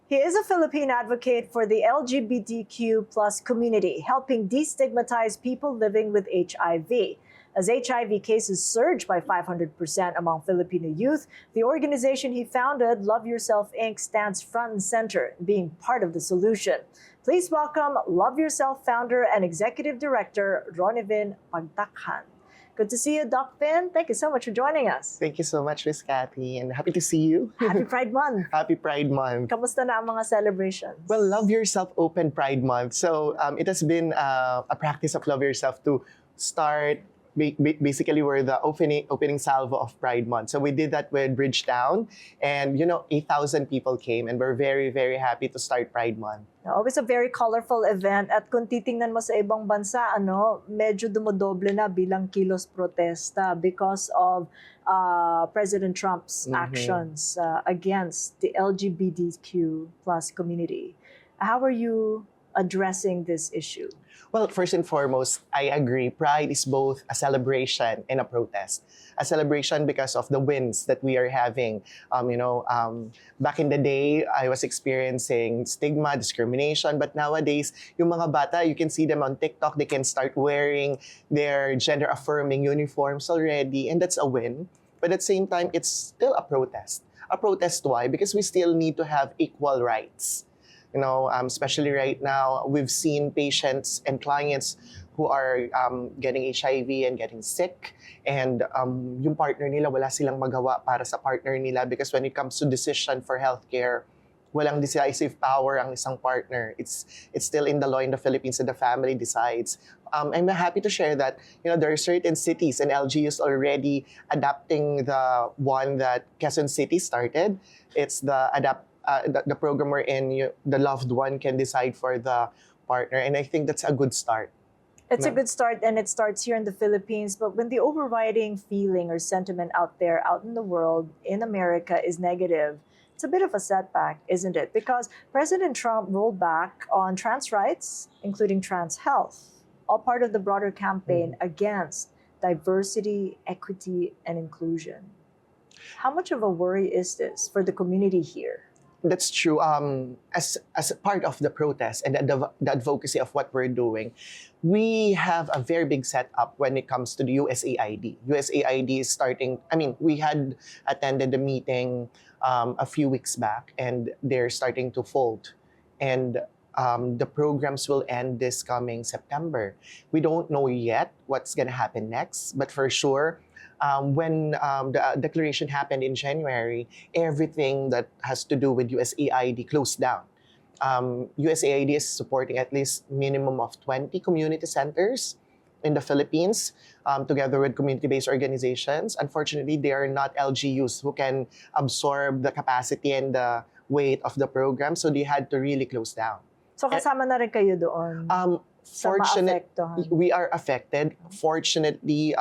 He is a Philippine advocate for the LGBTQ plus community, helping destigmatize people living with HIV. As HIV cases surge by 500% among Filipino youth, the organization he founded, Love Yourself Inc., stands front and center, being part of the solution. Please welcome Love Yourself founder and executive director, Ronivin Pagtakhan. Good to see you, Doc Vin. Thank you so much for joining us. Thank you so much, Miss Kathy, and happy to see you. Happy Pride Month. Happy Pride Month. Kamusta na ang mga celebrations? Well, Love Yourself Open Pride Month. So it has been a practice of Love Yourself to start. Basically, we're the opening salvo of Pride Month. So we did that with Bridgetown, and 8,000 people came, and we're very, very happy to start Pride Month. Always a very colorful event, at kung titingnan mo sa ibang bansa, medyo dumodoble na bilang kilos protesta because of President Trump's actions against the LGBTQ plus community. How are you addressing this issue? Well, first and foremost, I agree. Pride is both a celebration and a protest. A celebration because of the wins that we are having. Back in the day, I was experiencing stigma, discrimination, but nowadays, yung mga bata, you can see them on TikTok, they can start wearing their gender-affirming uniforms already, and that's a win. But at the same time, it's still a protest. A protest why? Because we still need to have equal rights. Especially right now, we've seen patients and clients who are getting HIV and getting sick, and yung partner nila, wala silang magawa para sa partner nila, because when it comes to decision for healthcare, walang decisive power ang isang partner. It's still in the law in the Philippines that the family decides. I'm happy to share that there are certain cities and LGUs already adapting the one that Quezon City started. It's the program wherein the loved one can decide for the partner. And I think that's a good start. It's a good start, and it starts here in the Philippines. But when the overriding feeling or sentiment out there, out in the world, in America, is negative, it's a bit of a setback, isn't it? Because President Trump rolled back on trans rights, including trans health, all part of the broader campaign against diversity, equity, and inclusion. How much of a worry is this for the community here? That's true. As a part of the protest and the advocacy of what we're doing, we have a very big setup when it comes to the USAID. USAID is starting. We had attended the meeting a few weeks back, and they're starting to fold. And the programs will end this coming September. We don't know yet what's going to happen next, but for sure, when the declaration happened in January, everything that has to do with USAID closed down. USAID is supporting at least minimum of 20 community centers in the Philippines, together with community-based organizations. Unfortunately, they are not LGUs who can absorb the capacity and the weight of the program, so they had to really close down. So kasama na rin kayo doon sa maapektuhan? We are affected. Fortunately,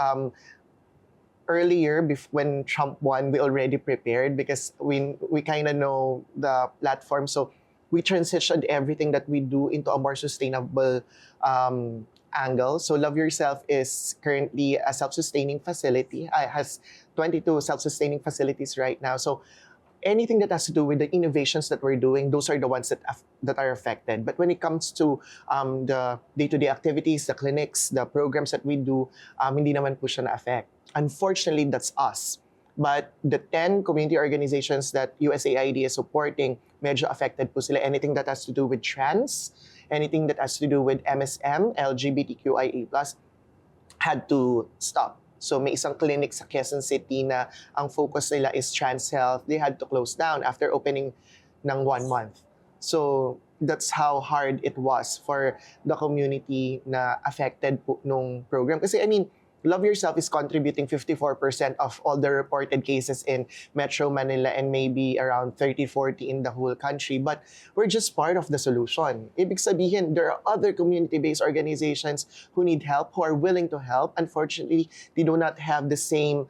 earlier, when Trump won, we already prepared because we kind of know the platform. So we transitioned everything that we do into a more sustainable angle. So Love Yourself is currently a self-sustaining facility. It has 22 self-sustaining facilities right now. So anything that has to do with the innovations that we're doing, those are the ones that are affected. But when it comes to the day-to-day activities, the clinics, the programs that we do, hindi naman po siya na-affect. Unfortunately, that's us. But the 10 community organizations that USAID is supporting, medyo affected po sila. Anything that has to do with trans, anything that has to do with MSM, LGBTQIA+, had to stop. So may isang clinic sa Quezon City na ang focus nila is trans health. They had to close down after opening ng 1 month. So that's how hard it was for the community na affected po nung program. Kasi Love Yourself is contributing 54% of all the reported cases in Metro Manila and maybe around 30-40 in the whole country. But we're just part of the solution. Ibig sabihin, there are other community-based organizations who need help, who are willing to help. Unfortunately, they do not have the same,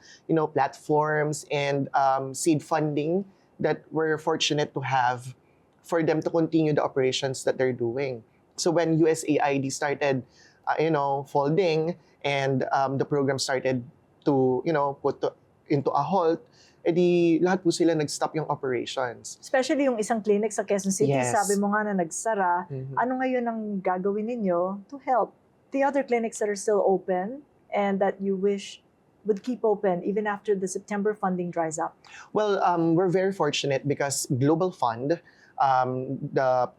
platforms and seed funding that we're fortunate to have for them to continue the operations that they're doing. So when USAID started, folding, and the program started to, put into a halt, edi lahat po sila nag-stop yung operations. Especially yung isang clinic sa Quezon City, Yes. sabi mo nga na nagsara. Mhm. Ano ngayon ang gagawin ninyo to help the other clinics that are still open and that you wish would keep open even after the September funding dries up? Well, we're very fortunate because Global Fund, the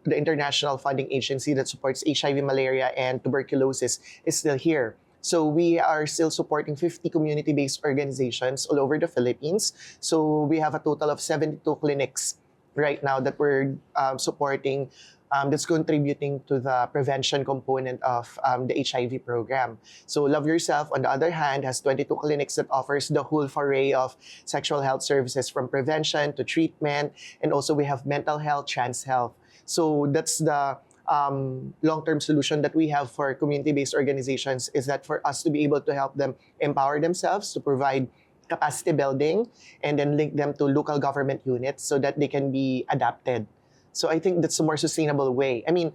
international funding agency that supports HIV, malaria, and tuberculosis, is still here. So we are still supporting 50 community-based organizations all over the Philippines. So we have a total of 72 clinics right now that we're supporting, that's contributing to the prevention component of the HIV program. So Love Yourself, on the other hand, has 22 clinics that offers the whole array of sexual health services from prevention to treatment. And also we have mental health, trans health. So that's the long-term solution that we have for community-based organizations, is that for us to be able to help them empower themselves, to provide capacity building, and then link them to local government units so that they can be adapted. So I think that's a more sustainable way. I mean,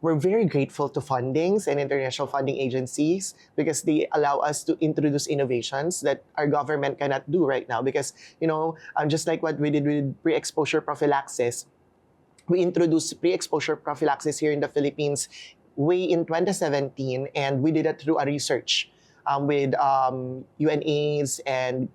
we're very grateful to fundings and international funding agencies because they allow us to introduce innovations that our government cannot do right now. Because, just like what we did with pre-exposure prophylaxis, we introduced pre-exposure prophylaxis here in the Philippines way in 2017, and we did it through a research with UNAIDS and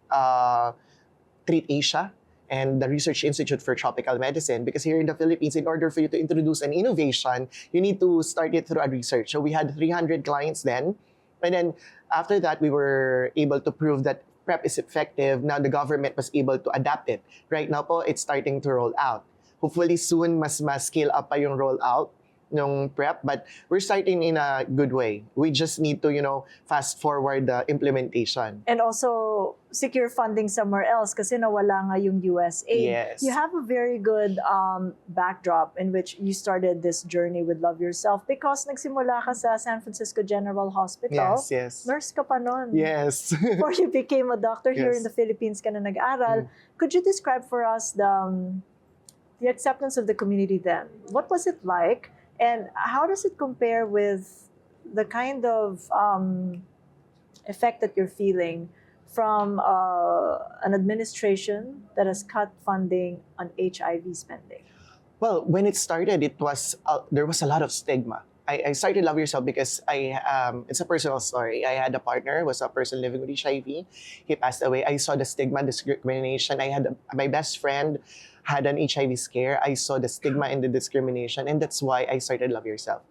Treat Asia and the Research Institute for Tropical Medicine. Because here in the Philippines, in order for you to introduce an innovation, you need to start it through a research. So we had 300 clients then. And then after that, we were able to prove that PrEP is effective. Now the government was able to adapt it. Right now po, it's starting to roll out. Hopefully soon, mas scale up pa yung rollout ng PrEP, but we're starting in a good way. We just need to, fast forward the implementation. And also secure funding somewhere else kasi nawala nga yung USAID. Yes. You have a very good backdrop in which you started this journey with Love Yourself because nagsimula ka sa San Francisco General Hospital. Yes. Nurse ka pa nun. Yes. Before you became a doctor here Yes. in the Philippines ka na nag-aral. Could you describe for us the acceptance of the community then? What was it like? And how does it compare with the kind of effect that you're feeling from an administration that has cut funding on HIV spending? Well, when it started, there was a lot of stigma. I started Love Yourself because it's a personal story. I had a partner who was a person living with HIV. He passed away. I saw the stigma, discrimination. My best friend had an HIV scare. I saw the stigma and the discrimination, and that's why I started Love Yourself.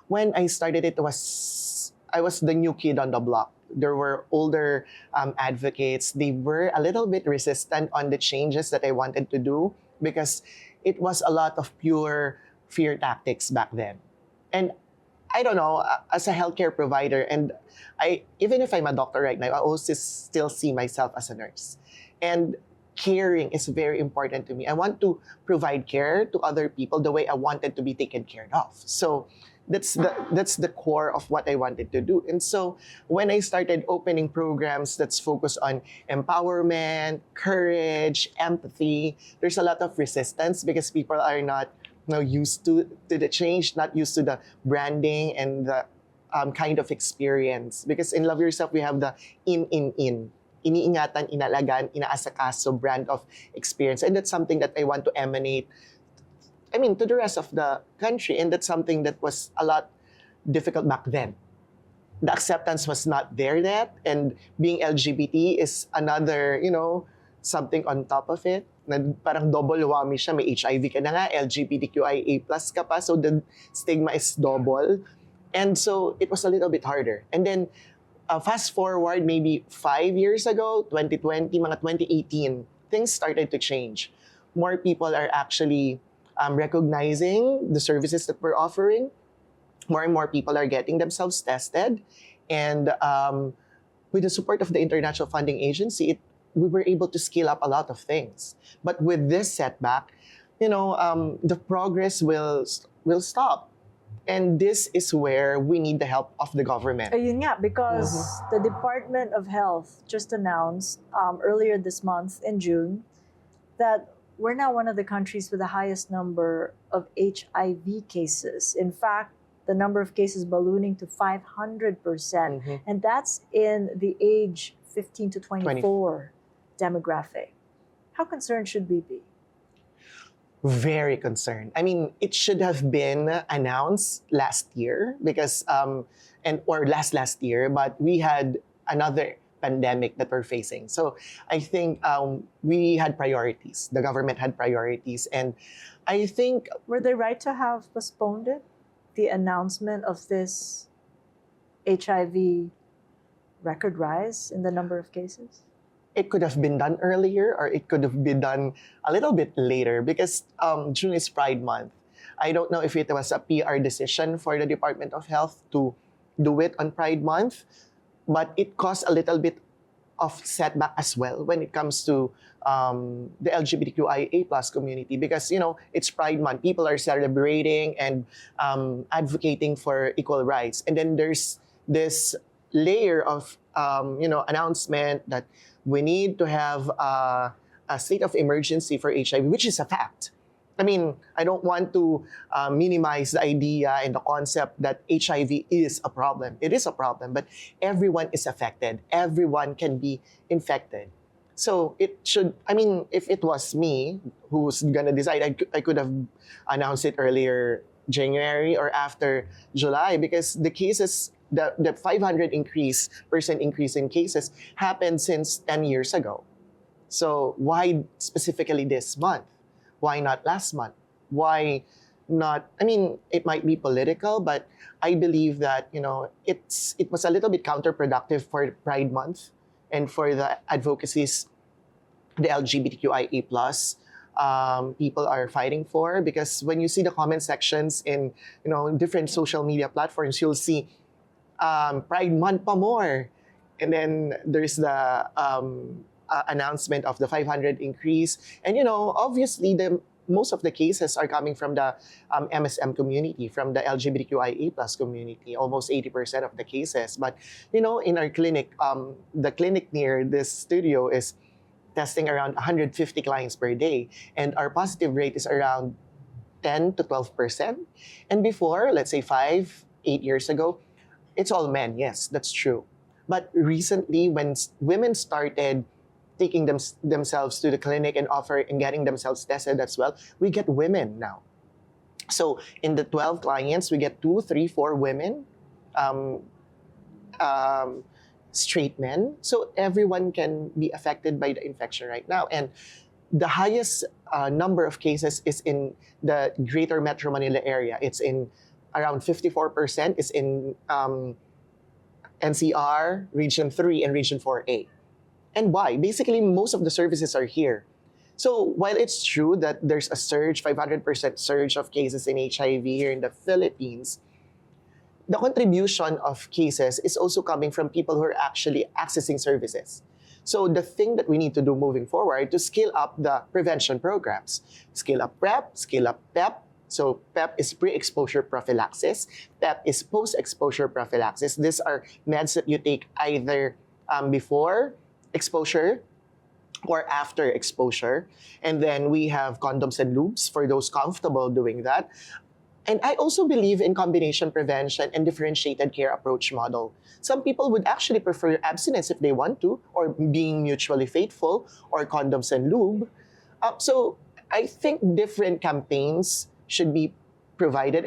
When I started it, I was the new kid on the block. There were older advocates. They were a little bit resistant on the changes that I wanted to do because it was a lot of pure fear tactics back then. And I don't know, as a healthcare provider, and even if I'm a doctor right now, I also still see myself as a nurse. And caring is very important to me. I want to provide care to other people the way I wanted to be taken care of. So that's the core of what I wanted to do. And so when I started opening programs that's focused on empowerment, courage, empathy, there's a lot of resistance because people are not used to the change, not used to the branding and the kind of experience. Because in Love Yourself, we have the in. Iniingatan, inalagaan, inaasakaso brand of experience. And that's something that I want to emanate, to the rest of the country. And that's something that was a lot difficult back then. The acceptance was not there yet. And being LGBT is another, something on top of it. Na parang double whammy siya. May HIV ka na nga, LGBTQIA+ ka pa. So the stigma is double. And so it was a little bit harder. And then, fast forward maybe 5 years ago, 2020, mga 2018, things started to change. More people are actually recognizing the services that we're offering. More and more people are getting themselves tested. And with the support of the International Funding Agency, we were able to scale up a lot of things. But with this setback, the progress will stop. And this is where we need the help of the government. Ayun nga, because the Department of Health just announced earlier this month in June that we're now one of the countries with the highest number of HIV cases. In fact, the number of cases ballooning to 500%. And that's in the age 15 to 24. demographic. How concerned should we be? Very concerned. I mean, it should have been announced last year because or last year, but we had another pandemic that we're facing. So I think we had priorities. The government had priorities, and I think Were they right to have postponed it? The announcement of this HIV record rise in the number of cases? it could have been done earlier, or it could have been done a little bit later, because June is Pride Month. I don't know if it was a PR decision for the Department of Health to do it on Pride Month, but it caused a little bit of setback as well when it comes to the LGBTQIA plus community, because it's Pride Month, people are celebrating and advocating for equal rights, and then there's this layer of announcement that we need to have a state of emergency for HIV, which is a fact. I mean, I don't want to minimize the idea and the concept that HIV is a problem. It is a problem, but everyone is affected. Everyone can be infected. So it should, I mean, if it was me who's gonna decide, I could have announced it earlier January or after July, because the cases, the 500% increase in cases happened since 10 years ago. So why specifically this month? Why not last month? Why not? I mean, it might be political, but I believe that it was a little bit counterproductive for Pride Month and for the advocacies the LGBTQIA plus people are fighting for. Because when you see the comment sections in different social media platforms, you'll see Pride Month pa more, and then there's the announcement of the 500 increase. And obviously most of the cases are coming from the MSM community, from the LGBTQIA plus community, almost 80% of the cases. But in our clinic, the clinic near this studio is testing around 150 clients per day, and our positive rate is around 10 to 12%. And before, let's say 8 years ago, it's all men. Yes, that's true. But recently, when women started taking themselves to the clinic and getting themselves tested as well, we get women now. So in the 12 clients, we get 2, 3, 4 women, straight men. So everyone can be affected by the infection right now. And the highest number of cases is in the Greater Metro Manila area. It's in around 54%. It's in NCR, Region 3, and Region 4A. And why? Basically, most of the services are here. So while it's true that there's a surge, 500% surge of cases in HIV here in the Philippines, the contribution of cases is also coming from people who are actually accessing services. So the thing that we need to do moving forward to scale up the prevention programs, scale up PrEP, scale up PEP. So PEP is pre-exposure prophylaxis. PEP is post-exposure prophylaxis. These are meds that you take either before exposure or after exposure. And then we have condoms and lubes for those comfortable doing that. And I also believe in combination prevention and differentiated care approach model. Some people would actually prefer abstinence if they want to, or being mutually faithful, or condoms and lube. So I think different campaigns should be provided,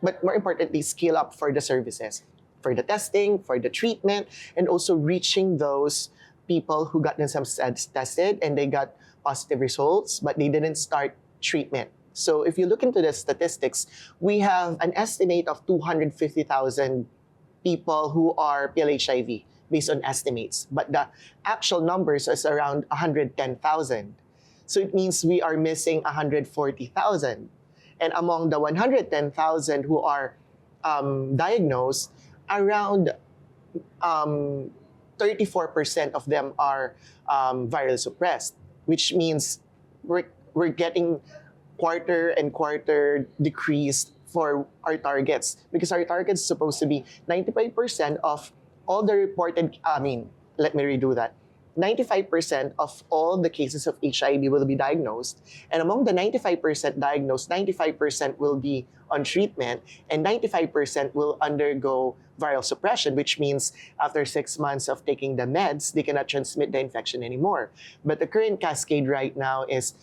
but more importantly, scale up for the services, for the testing, for the treatment, and also reaching those people who got themselves tested and they got positive results, but they didn't start treatment. So if you look into the statistics, we have an estimate of 250,000 people who are PLHIV based on estimates, but the actual numbers is around 110,000. So it means we are missing 140,000. And among the 110,000 who are diagnosed, around 34% of them are viral suppressed, which means we're getting quarter and quarter decrease for our targets, because our target is supposed to be 95% of all the reported, let me redo that. 95% of all the cases of HIV will be diagnosed. And among the 95% diagnosed, 95% will be on treatment, and 95% will undergo viral suppression, which means after 6 months of taking the meds, they cannot transmit the infection anymore. But the current cascade right now is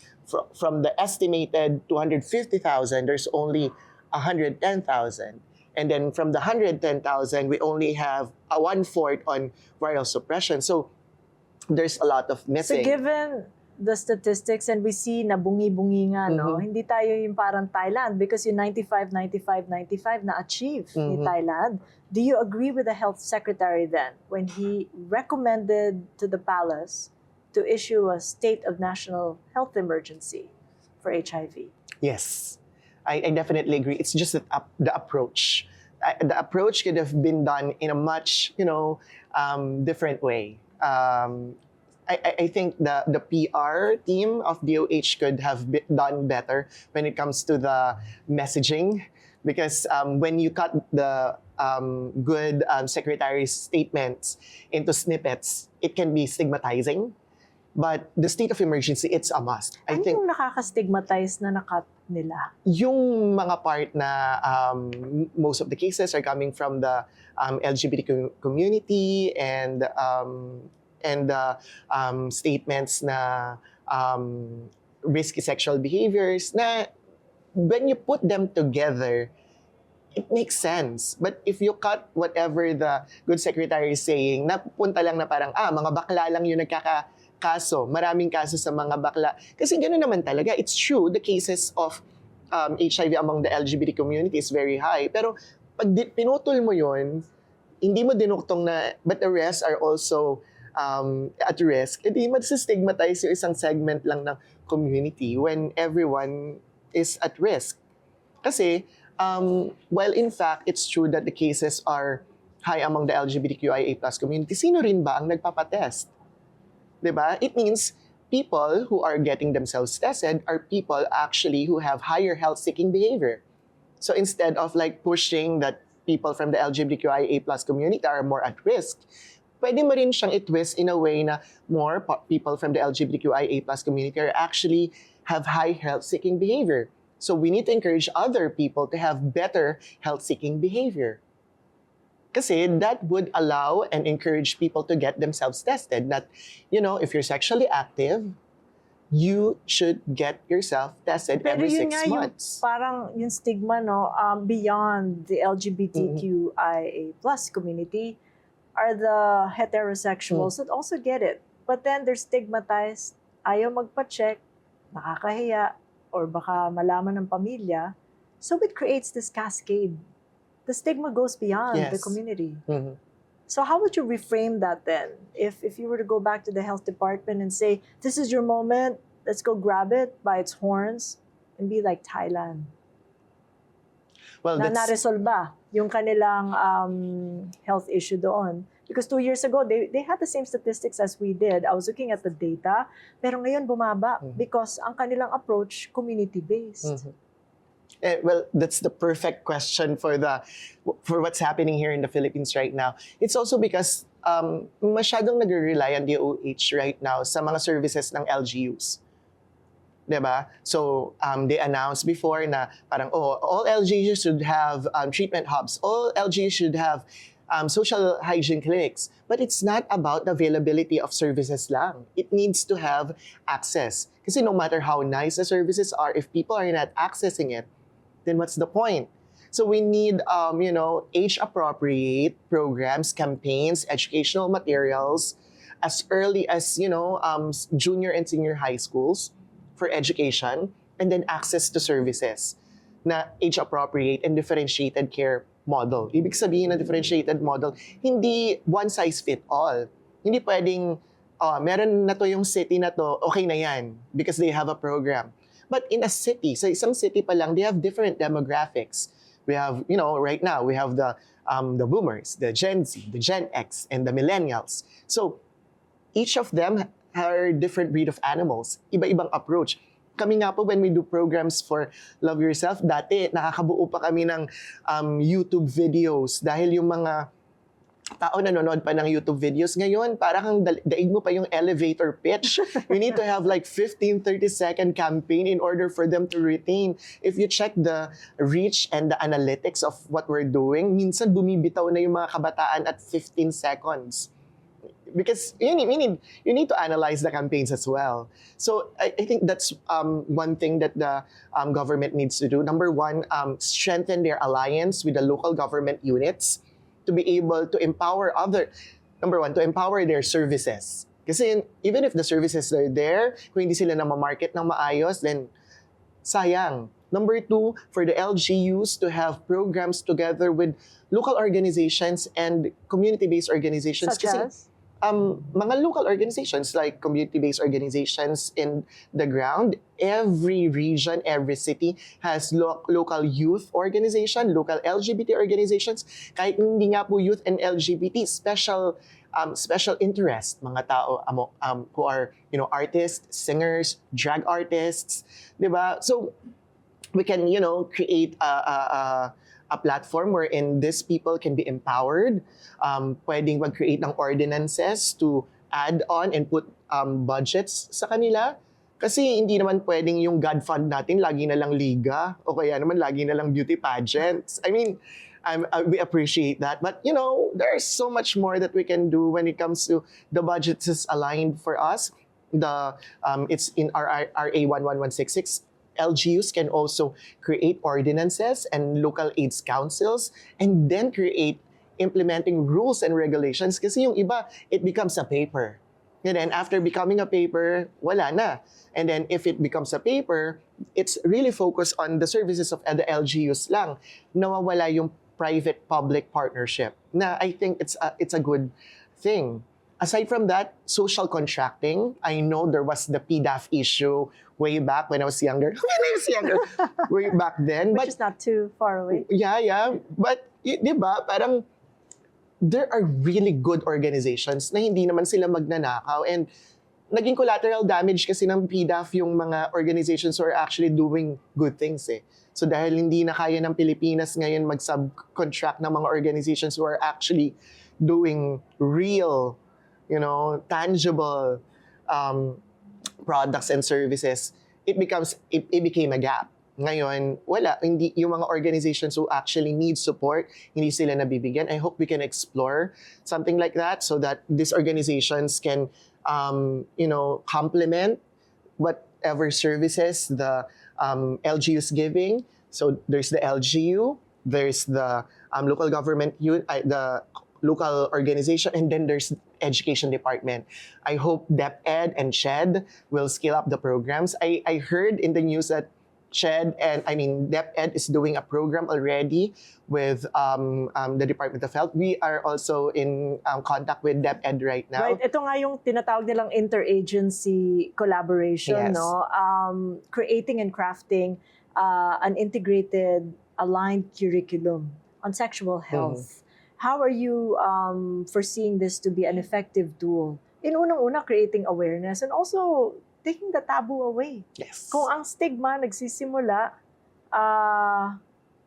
from the estimated 250,000, there's only 110,000. And then from the 110,000, we only have a 1/4 on viral suppression. So there's a lot of So missing. given the statistics and we see na bungi-bungi nga, no? Mhm. Hindi tayo yung parang Thailand because yung 95, 95, 95 na-achieve ni Mhm. Thailand. Do you agree with the health secretary then when he recommended to the palace to issue a state of national health emergency for HIV? Yes, I definitely agree. It's just that the approach. The approach could have been done in a much, different way. I think the PR team of DOH could have done better when it comes to the messaging, because when you cut the good secretary's statements into snippets, it can be stigmatizing. But the state of emergency, it's a must. I Ano think yung nakaka-stigmatize na nakat nila? yung mga part na most of the cases are coming from the LGBT community, and statements na risky sexual behaviors, na when you put them together, it makes sense. But if you cut whatever the good secretary is saying, napunta lang na parang, mga bakla lang yung nagkakaso. Maraming kaso sa mga bakla. Kasi gano'n naman talaga. It's true, the cases of HIV among the LGBT community is very high. Pero pag pinutol mo yun, hindi mo dinuktong na, but the rest are also at risk, hindi mag-stigmatize yung isang segment lang ng community when everyone is at risk. Kasi, while in fact, it's true that the cases are high among the LGBTQIA+ community, sino rin ba ang nagpapatest? Diba? It means people who are getting themselves tested are people actually who have higher health-seeking behavior. So instead of like pushing that people from the LGBTQIA+ community are more at risk, pwede mo rin siyang i-twist in a way na more people from the LGBTQIA+ community are actually have high health-seeking behavior. So we need to encourage other people to have better health-seeking behavior. Kasi that would allow and encourage people to get themselves tested. That, if you're sexually active, you should get yourself tested Pero every yun 6 nga, yung months. parang yung stigma, no, beyond the LGBTQIA+ community are the heterosexuals that also get it. But then they're stigmatized, ayaw magpa-check, nakakahiya, or baka malaman ng pamilya. So it creates this cascade. The stigma goes beyond the Yes. community. Mhm. So how would you reframe that then? If you were to go back to the health department and say, this is your moment, let's go grab it by its horns and be like Thailand. Well, Na that's, na-resolve ba yung kanilang health issue doon? Because 2 years ago, they had the same statistics as we did. I was looking at the data, pero ngayon bumaba because ang kanilang approach, community-based. Mhm. Well, that's the perfect question for what's happening here in the Philippines right now. It's also because masyadong nag-rely on DOH right now sa mga services ng LGUs. Diba? So, they announced before na parang, all LGUs should have treatment hubs. All LGUs should have social hygiene clinics. But it's not about the availability of services lang. It needs to have access. Kasi no matter how nice the services are, if people are not accessing it, then what's the point? So we need, age-appropriate programs, campaigns, educational materials as early as, junior and senior high schools for education, and then access to services na age-appropriate and differentiated care model. Ibig sabihin na differentiated model, hindi one size fit all. Hindi pwedeng, meron na to yung city na to, okay na yan because they have a program. But in a city, sa isang city pa lang, they have different demographics. We have, right now, we have the boomers, the Gen Z, the Gen X, and the millennials. So, each of them are different breed of animals. Iba-ibang approach. Kami nga po, when we do programs for Love Yourself, dati nakakabuo pa kami ng YouTube videos dahil yung mga tao nanonood pa ng YouTube videos. Ngayon, parang kang daig mo pa yung elevator pitch. You need to have like 15, 30-second campaign in order for them to retain. If you check the reach and the analytics of what we're doing, minsan bumibitaw na yung mga kabataan at 15 seconds. Because you need to analyze the campaigns as well. So I think that's one thing that the government needs to do. Number one, strengthen their alliance with the local government units to be able to empower to empower their services. Kasi even if the services are there, kung hindi sila na ma-market ng maayos, then sayang. Number two, for the LGUs to have programs together with local organizations and community-based organizations. Such as? Mga local organizations like community-based organizations in the ground. Every region, every city has local youth organization, local LGBT organizations. Kahit hindi nga po youth and LGBT, special interest, mga tao who are, artists, singers, drag artists, di ba? So we can, create a platform wherein these people can be empowered. Pwedeng mag-create ng ordinances to add on and put budgets sa kanila. Kasi hindi naman pwedeng yung God fund natin lagi na lang liga o kaya naman lagi na lang beauty pageants. I mean, we appreciate that. But, there's so much more that we can do when it comes to the budgets is aligned for us. It's in our RA 11166. LGUs can also create ordinances and local aids councils and then create implementing rules and regulations kasi yung iba, it becomes a paper. And then after becoming a paper, wala na. And then if it becomes a paper, it's really focused on the services of the LGUs lang. Nawawala yung private-public partnership na I think it's a good thing. Aside from that, social contracting, I know there was the PDAF issue way back when I was younger. Way back then. Which is not too far away. Yeah. But, di ba, parang there are really good organizations na hindi naman sila magnanakaw. And naging collateral damage kasi ng PDAF yung mga organizations who are actually doing good things eh. So dahil hindi na kaya ng Pilipinas ngayon mag-subcontract ng mga organizations who are actually doing real, tangible products and services, it became a gap. Ngayon, hindi yung mga organizations who actually need support, hindi sila nabibigyan. I hope we can explore something like that so that these organizations can, complement whatever services the LGU is giving. So there's the LGU, there's the local government, the local organization, and then there's education department. I hope DepEd and SHED will scale up the programs. I heard in the news that DepEd is doing a program already with the Department of Health. We are also in contact with DepEd right now. Right, ito nga yung tinatawag nilang interagency collaboration, Yes. no? Creating and crafting an integrated, aligned curriculum on sexual health. How are you foreseeing this to be an effective tool? In unang-una, creating awareness and also taking the taboo away. Yes. Kung ang stigma nagsisimula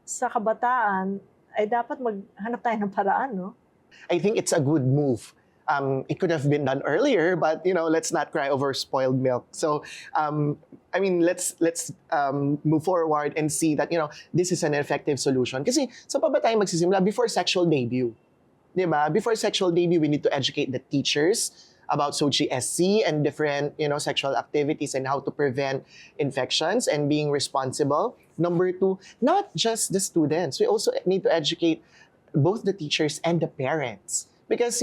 sa kabataan, ay dapat maghanap tayo ng paraan, no? I think it's a good move. It could have been done earlier, but let's not cry over spoiled milk. So, let's move forward and see that this is an effective solution. Kasi sa pa ba tayo magsisimula before sexual debut, di ba? Before sexual debut, we need to educate the teachers about SOGSC and different sexual activities and how to prevent infections and being responsible. Number two, not just the students. We also need to educate both the teachers and the parents because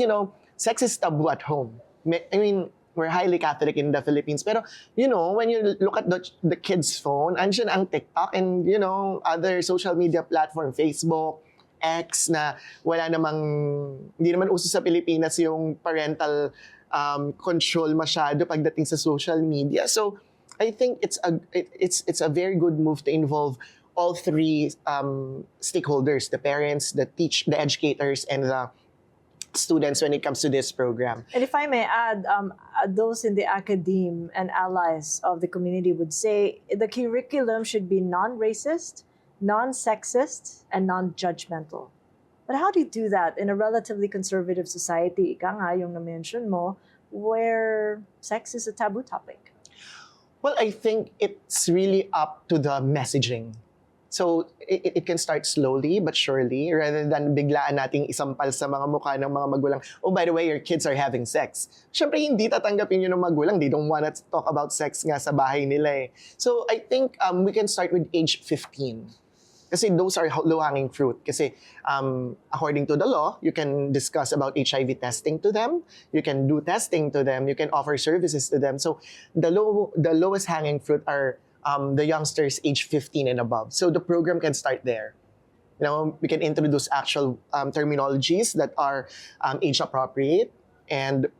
sex is taboo at home. We're highly Catholic in the Philippines. Pero, when you look at the kid's phone, andyan ang TikTok and, other social media platform, Facebook, X, na hindi naman uso sa Pilipinas yung parental control masyado pagdating sa social media. So, I think it's a very good move to involve all three stakeholders, the parents, the educators, and the students when it comes to this program. And if I may add, those in the academe and allies of the community would say the curriculum should be non-racist, non-sexist, and non-judgmental. But how do you do that in a relatively conservative society, ika nga yung na-mention mo, where sex is a taboo topic? Well, I think it's really up to the messaging. So, it can start slowly but surely rather than biglaan nating isampal sa mga mukha ng mga magulang, oh, by the way, your kids are having sex. Siyempre, hindi tatanggapin yun ng magulang. They don't wanna talk about sex nga sa bahay nila eh. So, I think we can start with age 15. Kasi those are low-hanging fruit. Kasi according to the law, you can discuss about HIV testing to them. You can do testing to them. You can offer services to them. So the lowest hanging fruit are the youngsters age 15 and above. So the program can start there. You know, we can introduce actual terminologies that are age appropriate and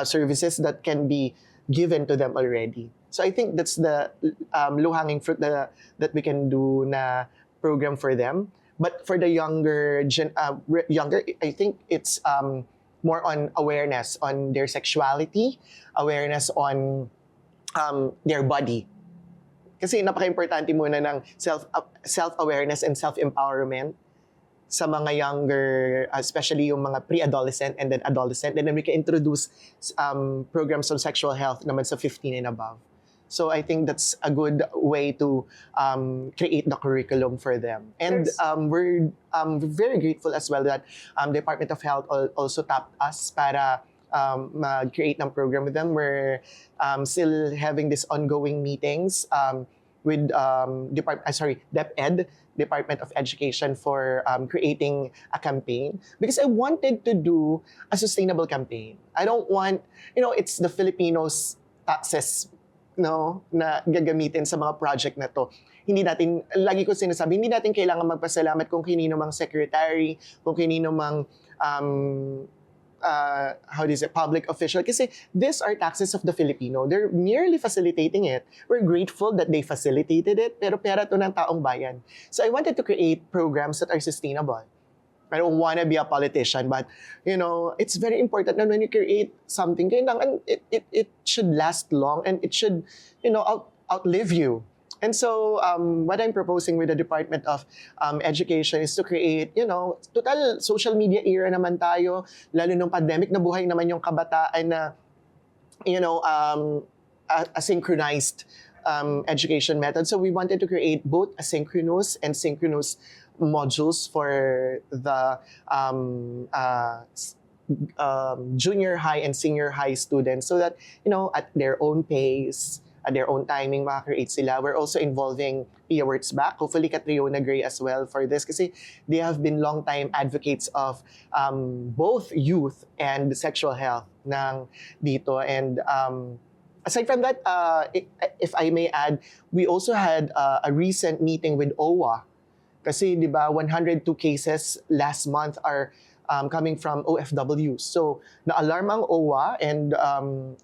services that can be given to them already. So I think that's the low-hanging fruit that we can do na program for them. But for the younger, I think it's more on awareness on their sexuality, awareness on their body. Kasi napaka-importante muna ng self-awareness and self-empowerment sa mga younger, especially yung mga pre-adolescent and then adolescent. And then we can introduce programs on sexual health naman sa 15 and above. So I think that's a good way to create the curriculum for them. And we're very grateful as well that Department of Health also tapped us para mag-create ng program with them. We're still having this ongoing meetings with DepEd, Department of Education, for creating a campaign because I wanted to do a sustainable campaign. I don't want, it's the Filipinos' taxes na gagamitin sa mga project na to. Hindi natin, lagi ko sinasabi, hindi natin kailangan magpasalamat kung kanino mang secretary, kung kanino mang public official. Kasi these are taxes of the Filipino. They're merely facilitating it. We're grateful that they facilitated it, pero pera to ng taong bayan. So I wanted to create programs that are sustainable. I don't want to be a politician, but it's very important that when you create something, it should last long and it should, outlive you. And so, what I'm proposing with the Department of Education is to create, total social media era naman tayo, lalo nung pandemic, nabuhay naman yung kabataan na, a synchronized education method. So we wanted to create both asynchronous and synchronous modules for the junior high and senior high students so that, at their own pace, at their own timing, makakreate sila. We're also involving Pia Words Back, hopefully Catriona Gray as well for this kasi they have been long-time advocates of both youth and sexual health ng dito. And aside from that, if I may add, we also had a recent meeting with OWA. Kasi, di ba, 102 cases last month are coming from OFWs. So, na-alarm ang OWA and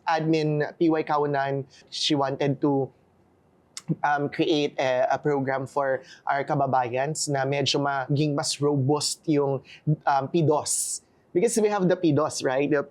admin PY Kaunan, she wanted to create a program for our kababayans na medyo maging mas robust yung PDOS. Because we have the PDOS, right? The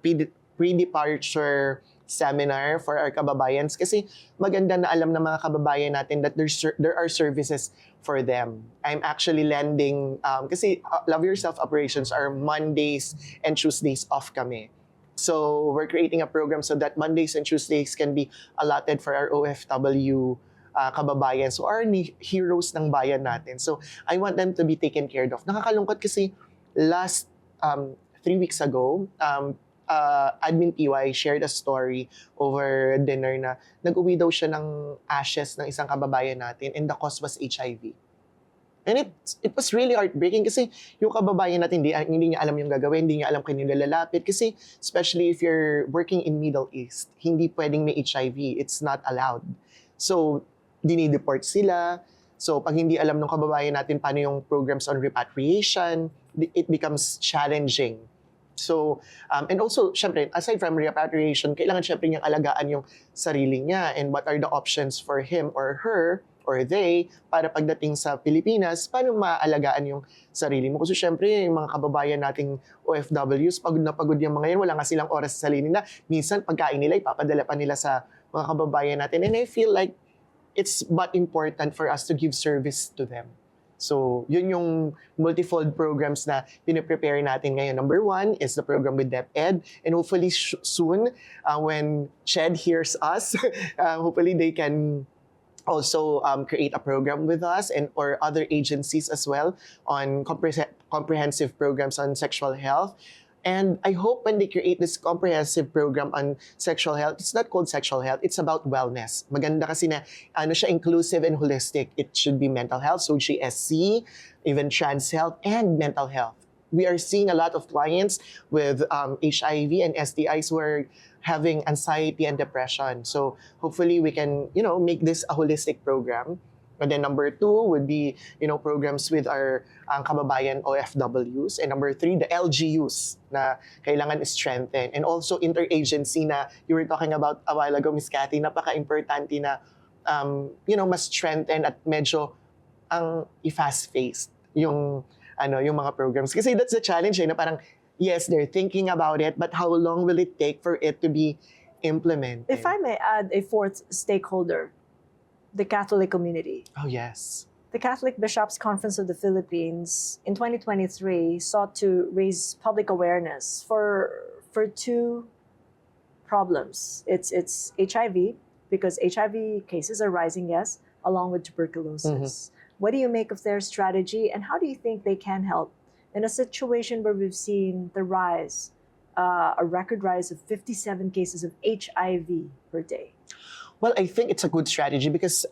pre-departure seminar for our kababayans kasi maganda na alam ng mga kababayan natin that there are services for them. I'm actually lending, kasi Love Yourself operations are Mondays and Tuesdays off kami. So we're creating a program so that Mondays and Tuesdays can be allotted for our OFW kababayan. So our heroes ng bayan natin. So I want them to be taken care of. Nakakalungkot kasi last 3 weeks ago, admin PY shared a story over dinner na nag-uwi daw siya ng ashes ng isang kababayan natin and the cause was HIV. And it was really heartbreaking kasi yung kababayan natin hindi niya alam yung gagawin, hindi niya alam kanino lalapit kasi especially if you're working in Middle East, hindi pwedeng may HIV, it's not allowed. So, dinideport sila. So, pag hindi alam ng kababayan natin paano yung programs on repatriation, it becomes challenging. So, and also, syempre, aside from repatriation, kailangan syempre niyang alagaan yung sarili niya and what are the options for him or her or they para pagdating sa Pilipinas, paano maalagaan yung sarili mo. Kasi syempre, yung mga kababayan nating OFWs, pagod na pagod yung mga yan, wala nga silang oras sa sarili na. Minsan, pagkain nila, ipapadala pa nila sa mga kababayan natin. And I feel like it's but important for us to give service to them. So, yun yung multifold programs na piniprepare natin ngayon. Number one is the program with DepEd, and hopefully soon, when CHED hears us, hopefully they can also create a program with us and or other agencies as well on comprehensive programs on sexual health. And I hope when they create this comprehensive program on sexual health, it's not called sexual health, it's about wellness. Maganda kasi na ano siya, inclusive and holistic. It should be mental health, so GSC, even trans health, and mental health. We are seeing a lot of clients with HIV and STIs who are having anxiety and depression. So hopefully we can, make this a holistic program. And then number two would be, programs with our kababayan OFWs. And number three, the LGUs na kailangan strengthen. And also interagency na you were talking about a while ago, Miss Cathy, napaka-importante na, mas strengthen at medyo ang i-fast-paced yung mga programs. Kasi that's the challenge, na parang, yes, they're thinking about it, but how long will it take for it to be implemented? If I may add a fourth stakeholder, the Catholic community. Oh, yes. The Catholic Bishops' Conference of the Philippines in 2023 sought to raise public awareness for two problems. It's HIV, because HIV cases are rising, yes, along with tuberculosis. What do you make of their strategy, and how do you think they can help in a situation where we've seen the rise, a record rise of 57 cases of HIV per day? Well, I think it's a good strategy because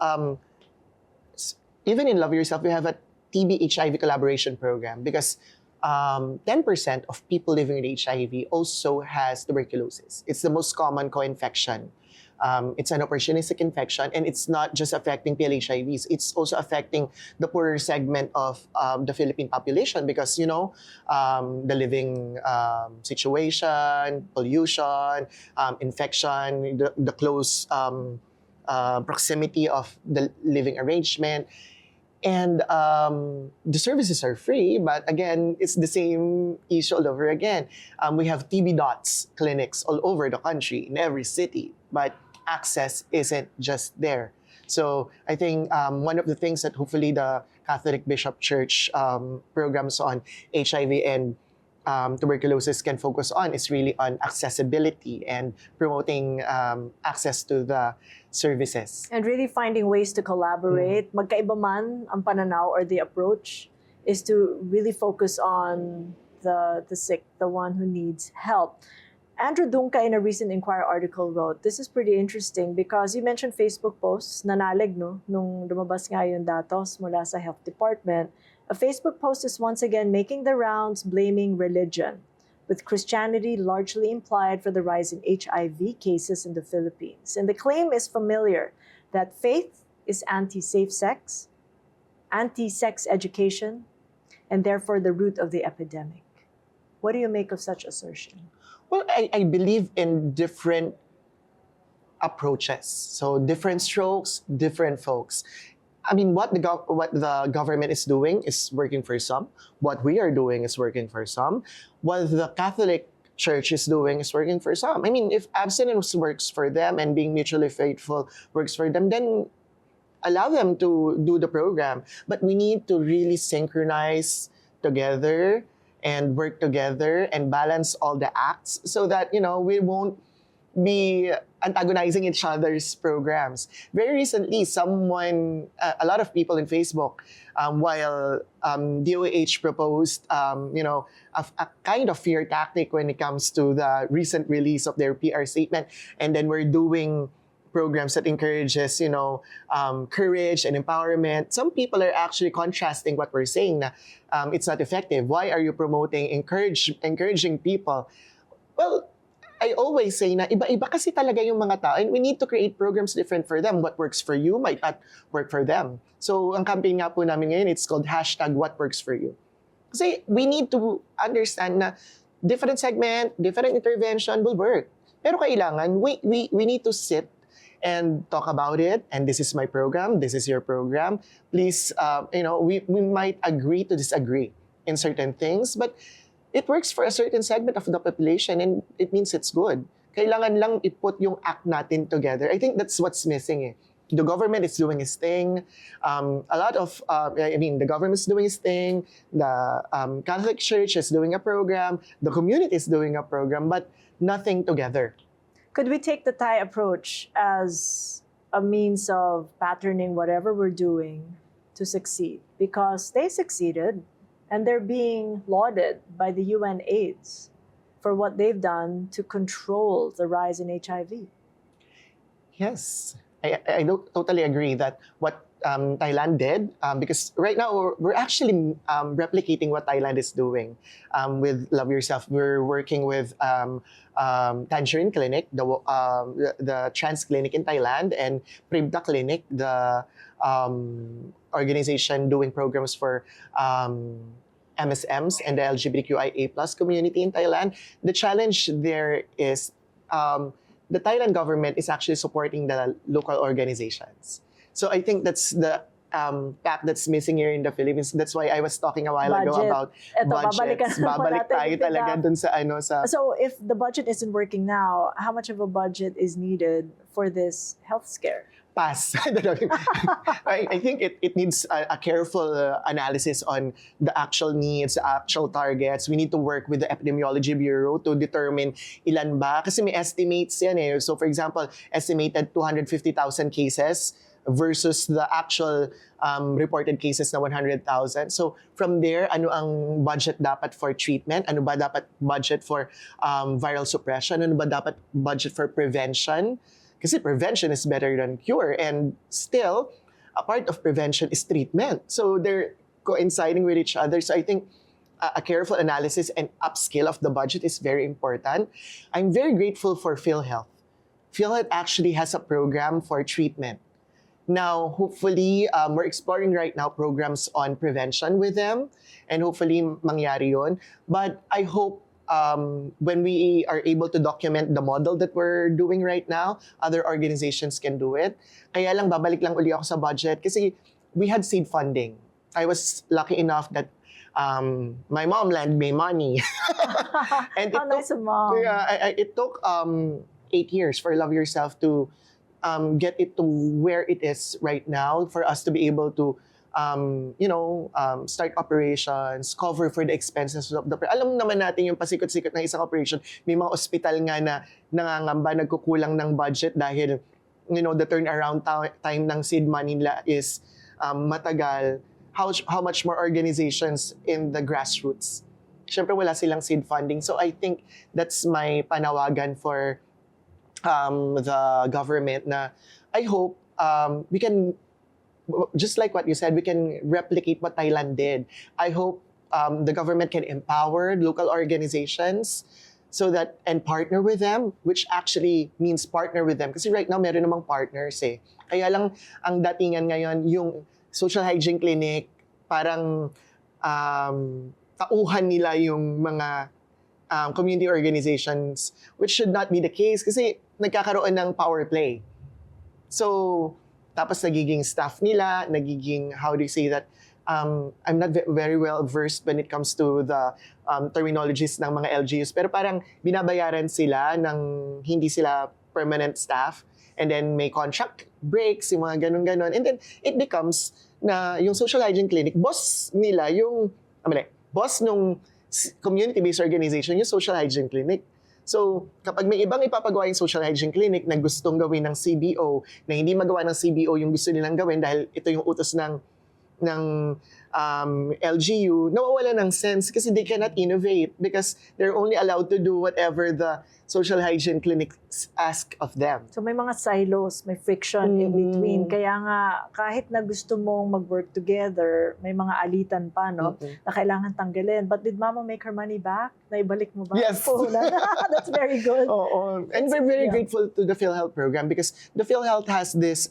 even in Love Yourself, we have a TB-HIV collaboration program because 10% of people living with HIV also has tuberculosis. It's the most common co-infection. It's an opportunistic infection, and it's not just affecting PLHIVs. It's also affecting the poorer segment of the Philippine population because, the living situation, pollution, infection, the close proximity of the living arrangement. And the services are free, but again, it's the same issue all over again. We have TB dots clinics all over the country, in every city, but access isn't just there. So I think one of the things that hopefully the Catholic Bishop Church programs on HIV and tuberculosis can focus on is really on accessibility and promoting access to the services. And really finding ways to collaborate. Magkaiba man ang pananaw or the approach is to really focus on the sick, the one who needs help. Andrew Dunca in a recent Inquirer article wrote, this is pretty interesting because you mentioned Facebook posts, nanalig, no? Nung lumabas nga yung datos mula sa Health Department. A Facebook post is once again making the rounds blaming religion, with Christianity largely implied for the rise in HIV cases in the Philippines. And the claim is familiar, that faith is anti-safe sex, anti-sex education, and therefore the root of the epidemic. What do you make of such assertion? Well, I believe in different approaches. So different strokes, different folks. I mean, what the government is doing is working for some. What we are doing is working for some. What the Catholic Church is doing is working for some. I mean, if abstinence works for them and being mutually faithful works for them, then allow them to do the program. But we need to really synchronize together and work together and balance all the acts so that, we won't be antagonizing each other's programs. Very recently, a lot of people in Facebook, while DOH proposed, a kind of fear tactic when it comes to the recent release of their PR statement, and then we're doing programs that encourages, courage and empowerment. Some people are actually contrasting what we're saying na it's not effective. Why are you promoting encouraging people? Well, I always say na iba-iba kasi talaga yung mga tao, and we need to create programs different for them. What works for you might not work for them. So ang campaign nga po namin ngayon, it's called #WhatWorksForYou. Kasi we need to understand na different segment, different intervention will work. Pero kailangan, we need to sit and talk about it. And this is my program, this is your program. Please, we might agree to disagree in certain things, but it works for a certain segment of the population and it means it's good. Kailangan lang i-put yung act natin together. I think that's what's missing. the government is doing its thing. The government is doing its thing. The Catholic Church is doing a program. The community is doing a program, but nothing together. Could we take the Thai approach as a means of patterning whatever we're doing to succeed? Because they succeeded and they're being lauded by the UN AIDS for what they've done to control the rise in HIV. Yes, I don't totally agree that what Thailand did, because right now we're actually replicating what Thailand is doing with Love Yourself. We're working with Tangerine Clinic, the trans clinic in Thailand, and Pribda Clinic, the organization doing programs for MSMs and the LGBTQIA+ community in Thailand. The challenge there is the Thailand government is actually supporting the local organizations. So I think that's the fact that's missing here in the Philippines. That's why I was talking a while ago Budget. about Eto, budgets. Babalik tayo talaga dun sa sa So if the budget isn't working now, how much of a budget is needed for this health scare? pass. I think it needs a careful analysis on the actual needs, the actual targets. We need to work with the Epidemiology Bureau to determine ilan ba. Kasi may estimates yan eh. So for example, estimated 250,000 cases versus the actual reported cases na 100,000. So from there, ano ang budget dapat for treatment? Ano ba dapat budget for viral suppression? Ano ba dapat budget for prevention? Kasi prevention is better than cure. And still, a part of prevention is treatment. So they're coinciding with each other. So I think a careful analysis and upscale of the budget is very important. I'm very grateful for PhilHealth. PhilHealth actually has a program for treatment. Now, hopefully, we're exploring right now programs on prevention with them. And hopefully, mangyari yun. But I hope when we are able to document the model that we're doing right now, other organizations can do it. Kaya lang, babalik lang uli ako sa budget kasi we had seed funding. I was lucky enough that my mom lent me money. And How nice of mom. Yeah, it took 8 years for Love Yourself to get it to where it is right now, for us to be able to start operations, cover for the expenses of the... Alam naman natin yung pasikot-sikot ng isang operation. May mga ospital nga na nangangamba, nagkukulang ng budget dahil the turnaround time ng seed money nila is matagal. How much more organizations in the grassroots? Siyempre wala silang seed funding. So I think that's my panawagan for the government na I hope we can, just like what you said, we can replicate what Thailand did. I hope the government can empower local organizations so that, and partner with them, which actually means partner with them. Kasi right now, meron namang partners eh. Kaya lang, ang datingan ngayon, yung social hygiene clinic, parang tauhan nila yung mga community organizations, which should not be the case kasi nagkakaroon ng power play. So, tapos nagiging staff nila, nagiging, how do you say that, I'm not very well versed when it comes to the terminologies ng mga LGUs, pero parang binabayaran sila ng hindi sila permanent staff, and then may contract breaks, yung mga ganun-ganon, and then it becomes na yung social hygiene clinic, boss nila yung, boss nung community-based organization, yung social hygiene clinic. So, kapag may ibang ipapagawa yung social hygiene clinic na gustong gawin ng CBO, na hindi magawa ng CBO yung gusto nilang gawin dahil ito yung utos ng LGU, nawawala ng sense kasi they cannot innovate because they're only allowed to do whatever the social hygiene clinics ask of them. So may mga silos, may friction in between. Kaya nga, kahit na gusto mong mag-work together, may mga alitan pa, no? Na kailangan tanggalin. But did Mama make her money back? Naibalik mo ba? Yes. That's very good. Oo. And we're very grateful to the PhilHealth program because the PhilHealth has this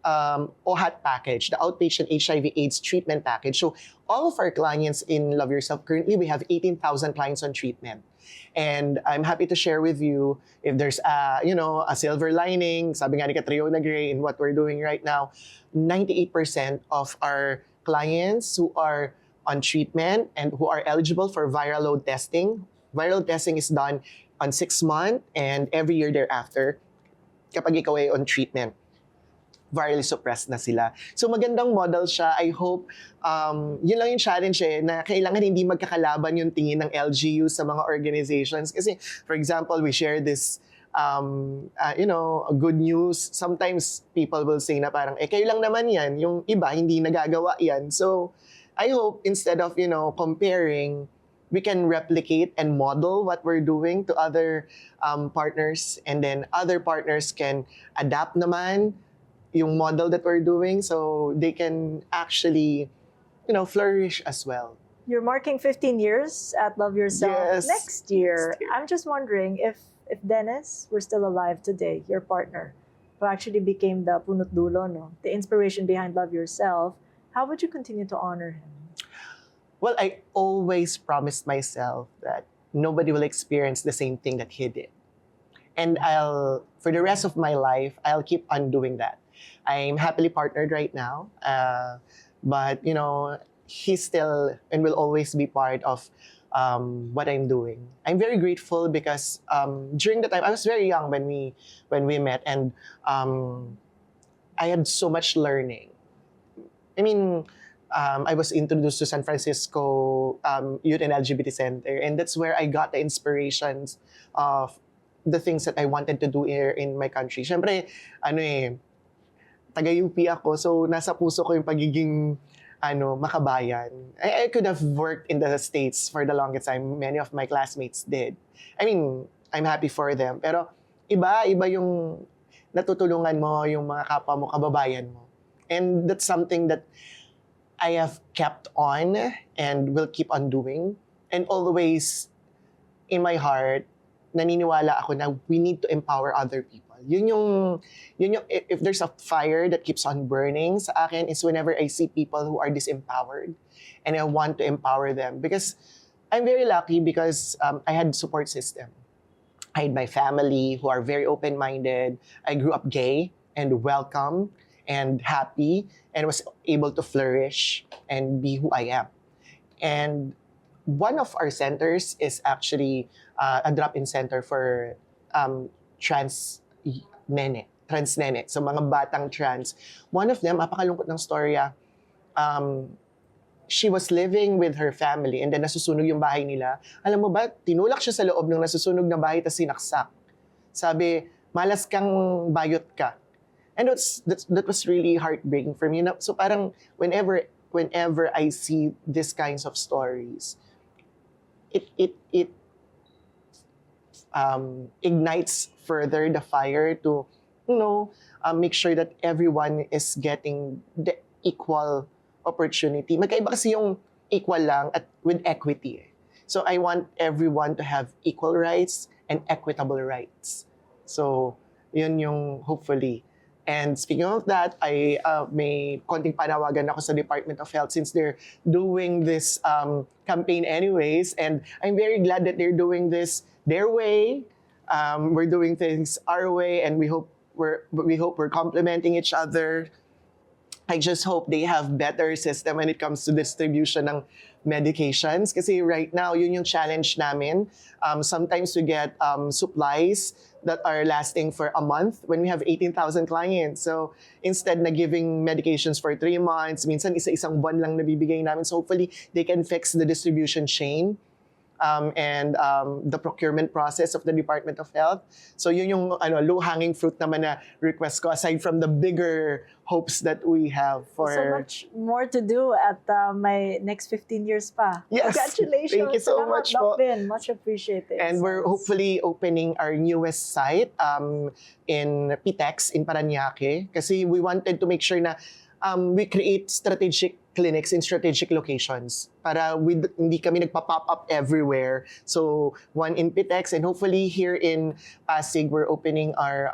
OHAT package, the Outpatient HIV/AIDS Treatment Package. So all of our clients in Love Yourself, currently we have 18,000 clients on treatment. And I'm happy to share with you if there's a silver lining, sabi nga ni Catriona Gray, in what we're doing right now, 98% of our clients who are on treatment and who are eligible for viral load testing. Viral testing is done on 6 months and every year thereafter kapag ikaw ay on treatment. virally suppressed na sila. So magandang model siya. I hope, yun lang yung challenge na kailangan hindi magkakalaban yung tingin ng LGU sa mga organizations. Kasi, for example, we share this good news. Sometimes people will say na parang, kayo lang naman yan. Yung iba, hindi nagagawa yan. So, I hope instead of, comparing, we can replicate and model what we're doing to other partners. And then other partners can adapt naman yung model that we're doing so they can actually, flourish as well. You're marking 15 years at Love Yourself Yes. next year. Next year. I'm just wondering if Dennis were still alive today, your partner, who actually became the punot dulo, no? The inspiration behind Love Yourself, how would you continue to honor him? Well, I always promised myself that nobody will experience the same thing that he did. And for the rest of my life, I'll keep on doing that. I'm happily partnered right now. But, he's still and will always be part of what I'm doing. I'm very grateful because during the time, I was very young when we met, and I had so much learning. I mean, I was introduced to San Francisco Youth and LGBT Center, and that's where I got the inspirations of the things that I wanted to do here in my country. Siyempre, taga-UP ako, so nasa puso ko yung pagiging makabayan. I could have worked in the States for the longest time. Many of my classmates did. I mean, I'm happy for them. Pero iba yung natutulungan mo yung mga kapwa mo, kababayan mo. And that's something that I have kept on and will keep on doing. And always, in my heart, naniniwala ako na we need to empower other people. Yun yung, if there's a fire that keeps on burning sa akin, is whenever I see people who are disempowered and I want to empower them. Because I'm very lucky because I had support system. I had my family who are very open-minded. I grew up gay and welcome and happy and was able to flourish and be who I am. And one of our centers is actually a drop-in center for trans nene. So mga batang trans. One of them, apakalungkot ng storya, she was living with her family and then nasusunog yung bahay nila. Alam mo ba, tinulak siya sa loob ng nasusunog na bahay tapos sinaksak. Sabi, malas kang bayot ka. And that was really heartbreaking for me. So parang whenever I see these kinds of stories, it ignites further the fire to, make sure that everyone is getting the equal opportunity. Magkaiba kasi yung equal lang at with equity. So I want everyone to have equal rights and equitable rights. So yun yung hopefully. And speaking of that, I may konting panawagan ako sa Department of Health since they're doing this campaign anyways. And I'm very glad that they're doing this their way. We're doing things our way, and we hope we're complementing each other. I just hope they have better system when it comes to distribution ng medications. Kasi right now, yun yung challenge namin. Sometimes we get supplies that are lasting for a month when we have 18,000 clients. So instead na giving medications for 3 months, minsan isa-isang buwan lang nabibigay namin. So hopefully they can fix the distribution chain. And the procurement process of the Department of Health. So yun yung low-hanging fruit naman na request ko aside from the bigger hopes that we have for... So much more to do at my next 15 years pa. Yes. Congratulations. Thank you so Salamat, much Doc po. Vin. Much appreciated. And we're hopefully opening our newest site in Pitex in Parañaque kasi we wanted to make sure na we create strategic clinics in strategic locations para hindi kami nagpa-pop up everywhere. So one in Pitex and hopefully here in Pasig we're opening our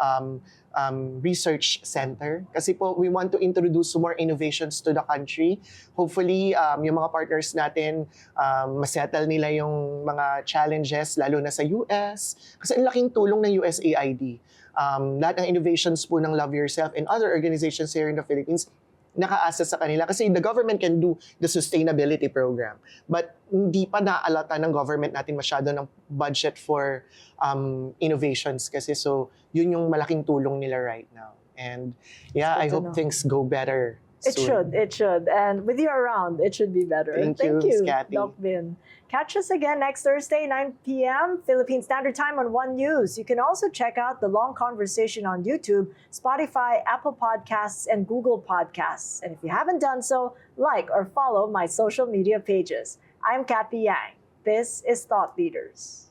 research center kasi po we want to introduce more innovations to the country. Hopefully yung mga partners natin masettle nila yung mga challenges lalo na sa US kasi ang laking tulong ng USAID. Lahat ng innovations po ng Love Yourself and other organizations here in the Philippines nakaasa sa kanila kasi the government can do the sustainability program but hindi pa naaalata ng government natin masyado ng budget for innovations kasi so yun yung malaking tulong nila right now. And yeah, It's I good to hope know. things go better It soon. should. And with you around, it should be better. Thank you, Miss Cathy. Doc Vin. Catch us again next Thursday, 9 p.m. Philippine Standard Time on One News. You can also check out the long conversation on YouTube, Spotify, Apple Podcasts, and Google Podcasts. And if you haven't done so, like or follow my social media pages. I'm Kathy Yang. This is Thought Leaders.